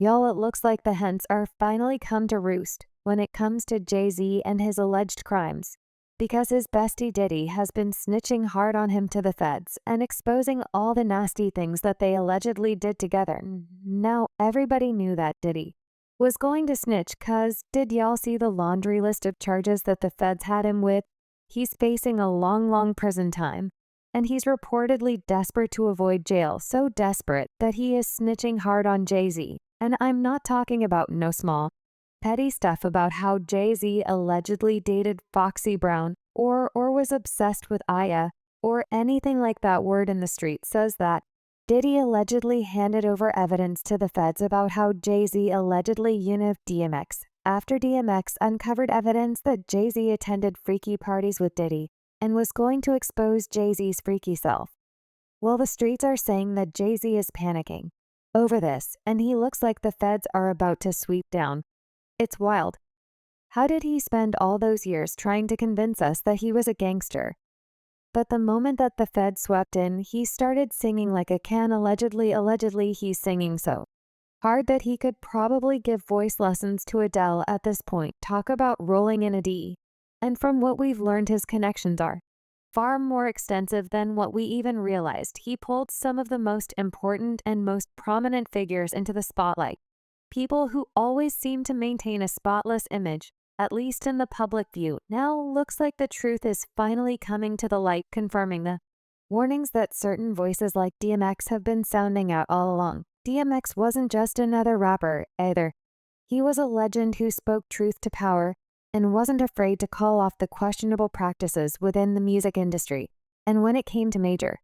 Y'all, it looks like the hens are finally come to roost when it comes to Jay-Z and his alleged crimes, because his bestie Diddy has been snitching hard on him to the feds and exposing all the nasty things that they allegedly did together. Now, everybody knew that Diddy was going to snitch, cause did y'all see the laundry list of charges that the feds had him with? He's facing a long prison time, and he's reportedly desperate to avoid jail, so desperate that he is snitching hard on Jay-Z. And I'm not talking about no small, petty stuff about how Jay-Z allegedly dated Foxy Brown or was obsessed with Aya or anything like that. Word in the street says that Diddy allegedly handed over evidence to the feds about how Jay-Z allegedly united DMX after DMX uncovered evidence that Jay-Z attended freaky parties with Diddy and was going to expose Jay-Z's freaky self. Well, the streets are saying that Jay-Z is panicking over this, and he looks like the feds are about to sweep down. It's wild. How did he spend all those years trying to convince us that he was a gangster? But the moment that the feds swept in, he started singing like a can. Allegedly he's singing so hard that he could probably give voice lessons to Adele at this point. Talk about rolling in a D. And from what we've learned, his connections are far more extensive than what we even realized. He pulled some of the most important and most prominent figures into the spotlight. People who always seem to maintain a spotless image, at least in the public view. Now looks like the truth is finally coming to the light, confirming the warnings that certain voices like DMX have been sounding out all along. DMX wasn't just another rapper either. He was a legend who spoke truth to power and wasn't afraid to call off the questionable practices within the music industry. And when it came to major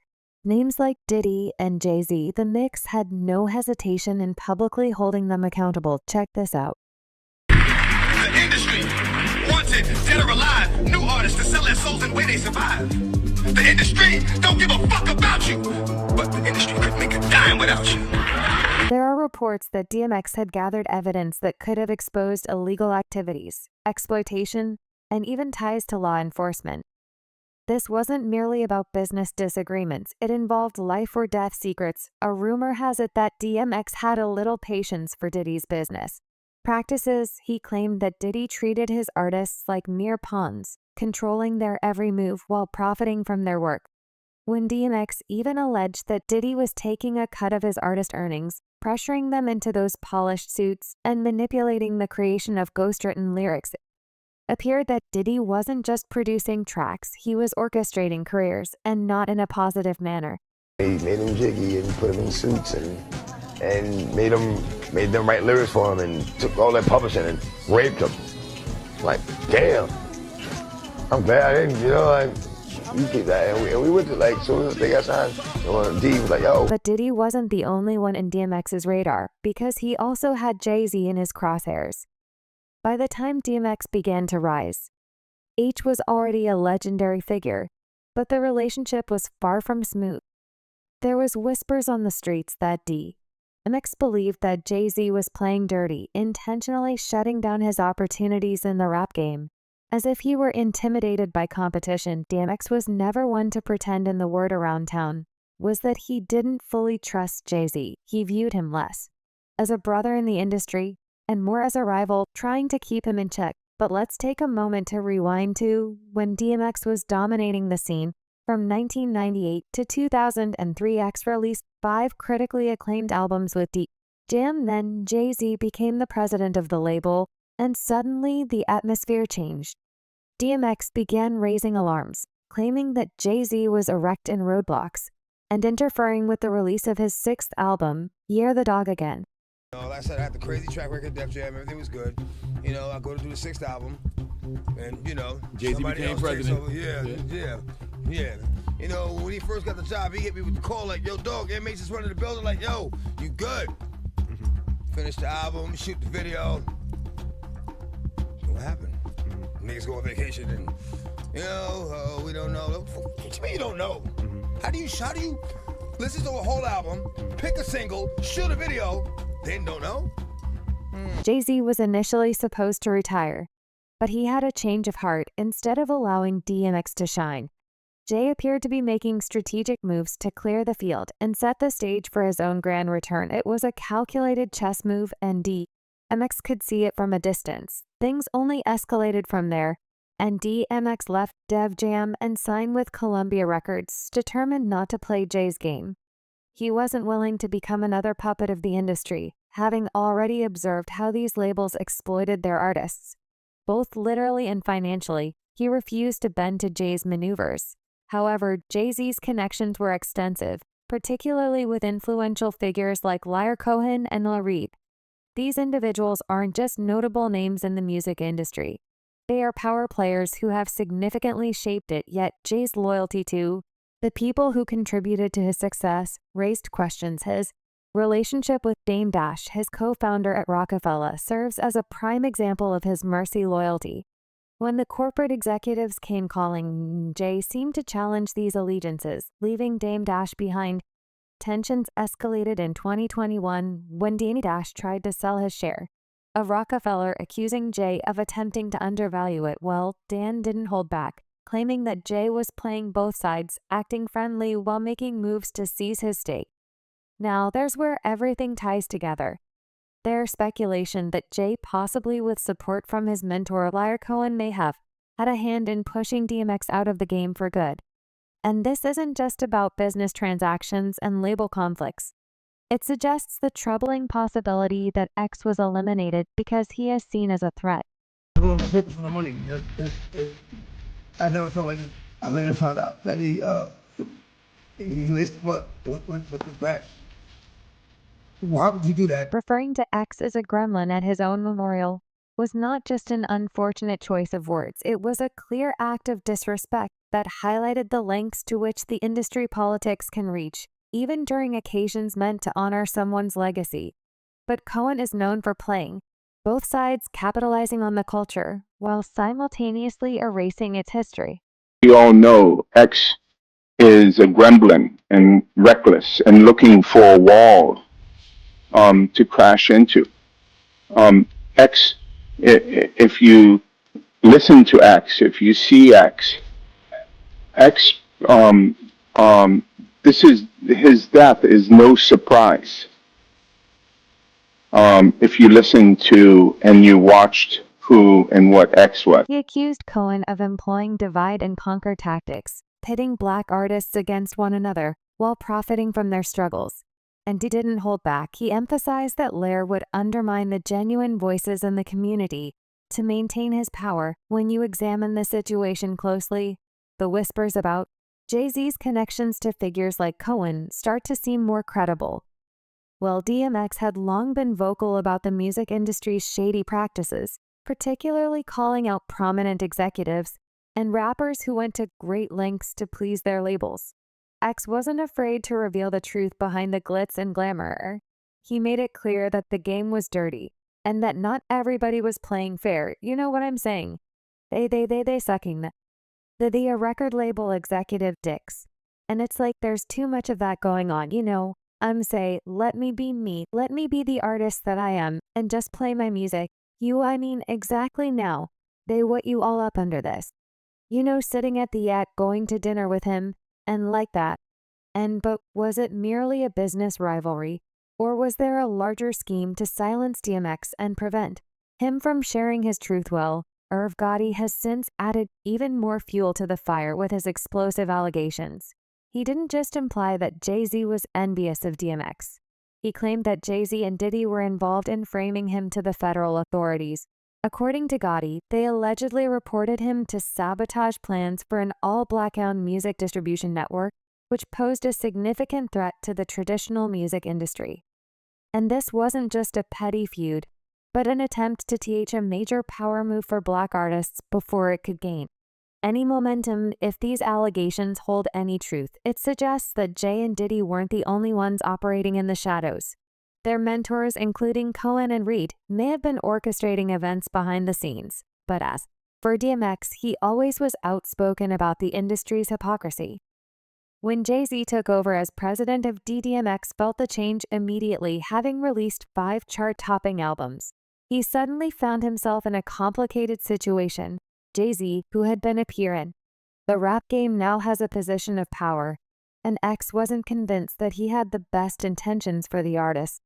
names like Diddy and Jay-Z, the mix had no hesitation in publicly holding them accountable. Check this out. The industry wants it, dead or alive. New artists to sell their souls and where they survive. The industry don't give a fuck about you, but the industry could make a dime without you. There are reports that DMX had gathered evidence that could have exposed illegal activities, exploitation, and even ties to law enforcement. This wasn't merely about business disagreements. It involved life or death secrets. A rumor has it that DMX had a little patience for Diddy's business practices. He claimed that Diddy treated his artists like mere pawns, controlling their every move while profiting from their work. When DMX even alleged that Diddy was taking a cut of his artist earnings, pressuring them into those polished suits, and manipulating the creation of ghostwritten lyrics, it appeared that Diddy wasn't just producing tracks, he was orchestrating careers, and not in a positive manner. He made them jiggy and put them in suits and made them write lyrics for him and took all that publishing and raped them. Like, damn. I'm glad I didn't, you keep that. And we went to, like, as soon as they got signed, D was like, yo. But Diddy wasn't the only one in DMX's radar, because he also had Jay-Z in his crosshairs. By the time DMX began to rise, H was already a legendary figure, but the relationship was far from smooth. There was whispers on the streets that DMX believed that Jay-Z was playing dirty, intentionally shutting down his opportunities in the rap game. As if he were intimidated by competition, DMX was never one to pretend, and the word around town was that he didn't fully trust Jay-Z. He viewed him less as a brother in the industry and more as a rival, trying to keep him in check. But let's take a moment to rewind to when DMX was dominating the scene. From 1998 to 2003, X released 5 critically acclaimed albums with Jam. Then Jay-Z became the president of the label, and suddenly the atmosphere changed. DMX began raising alarms, claiming that Jay-Z was erecting roadblocks and interfering with the release of his 6th album, Year the Dog Again. Like I said, I had the crazy track record, Def Jam, everything was good. I go to do the 6th album, and Jay-Z became president. Yeah. When he first got the job, he hit me with the call like, yo, dog, Mace is running the building, like, yo, you good? Finish the album, shoot the video. So what happened? Niggas go on vacation and, we don't know. What you mean you don't know? How do you listen to a whole album, pick a single, shoot a video, then don't know? Jay-Z was initially supposed to retire, but he had a change of heart. Instead of allowing DMX to shine, Jay appeared to be making strategic moves to clear the field and set the stage for his own grand return. It was a calculated chess move, and DMX could see it from a distance. Things only escalated from there, and DMX left Def Jam and signed with Columbia Records, determined not to play Jay's game. He wasn't willing to become another puppet of the industry, having already observed how these labels exploited their artists. Both literally and financially, he refused to bend to Jay's maneuvers. However, Jay-Z's connections were extensive, particularly with influential figures like Lyre Cohen and Lil Reed. These individuals aren't just notable names in the music industry. They are power players who have significantly shaped it, yet Jay's loyalty to the people who contributed to his success raised questions. His relationship with Dame Dash, his co-founder at Rockefeller, serves as a prime example of his mercy loyalty. When the corporate executives came calling, Jay seemed to challenge these allegiances, leaving Dame Dash behind. Tensions escalated in 2021 when Dame Dash tried to sell his share of Rockefeller, accusing Jay of attempting to undervalue it. Well, Dan didn't hold back, claiming that Jay was playing both sides, acting friendly while making moves to seize his stake. Now, there's where everything ties together. There's speculation that Jay, possibly with support from his mentor Lyre Cohen, may have had a hand in pushing DMX out of the game for good. And this isn't just about business transactions and label conflicts. It suggests the troubling possibility that X was eliminated because he is seen as a threat. I never felt like it. I later found out that he listed what the back. Why would you do that? Referring to X as a gremlin at his own memorial was not just an unfortunate choice of words, it was a clear act of disrespect that highlighted the lengths to which the industry politics can reach, even during occasions meant to honor someone's legacy. But Cohen is known for playing both sides, capitalizing on the culture, while simultaneously erasing its history. We all know X is a gremlin and reckless and looking for a wall to crash into. X, if you listen to X, if you see X, this is his death is no surprise. If you listen to and you watched who and what X was. He accused Cohen of employing divide and conquer tactics, pitting black artists against one another while profiting from their struggles. And he didn't hold back. He emphasized that Lyre would undermine the genuine voices in the community to maintain his power. When you examine the situation closely, the whispers about Jay-Z's connections to figures like Cohen start to seem more credible. Well, DMX had long been vocal about the music industry's shady practices, particularly calling out prominent executives and rappers who went to great lengths to please their labels. X wasn't afraid to reveal the truth behind the glitz and glamour. He made it clear that the game was dirty and that not everybody was playing fair. You know what I'm saying? They sucking the record label executive dicks. And it's like there's too much of that going on, you know? Say, let me be me, let me be the artist that I am, and just play my music. I mean exactly now. They what you all up under this. You know, sitting at the yacht, going to dinner with him, and like that. But was it merely a business rivalry, or was there a larger scheme to silence DMX and prevent him from sharing his truth? Well, Irv Gotti has since added even more fuel to the fire with his explosive allegations. He didn't just imply that Jay-Z was envious of DMX. He claimed that Jay-Z and Diddy were involved in framing him to the federal authorities. According to Gotti, they allegedly reported him to sabotage plans for an all-black-owned music distribution network, which posed a significant threat to the traditional music industry. And this wasn't just a petty feud, but an attempt to teach a major power move for black artists before it could gain any momentum. If these allegations hold any truth, it suggests that Jay and Diddy weren't the only ones operating in the shadows. Their mentors, including Cohen and Reed, may have been orchestrating events behind the scenes. But as for DMX, he always was outspoken about the industry's hypocrisy. When Jay-Z took over as president of DMX felt the change immediately, having released 5 chart-topping albums. He suddenly found himself in a complicated situation. Jay-Z, who had been a peer in The rap game now has a position of power, and X wasn't convinced that he had the best intentions for the artist.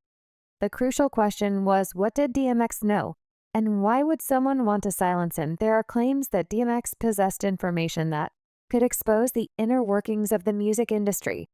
The crucial question was, what did DMX know? And why would someone want to silence him? There are claims that DMX possessed information that could expose the inner workings of the music industry.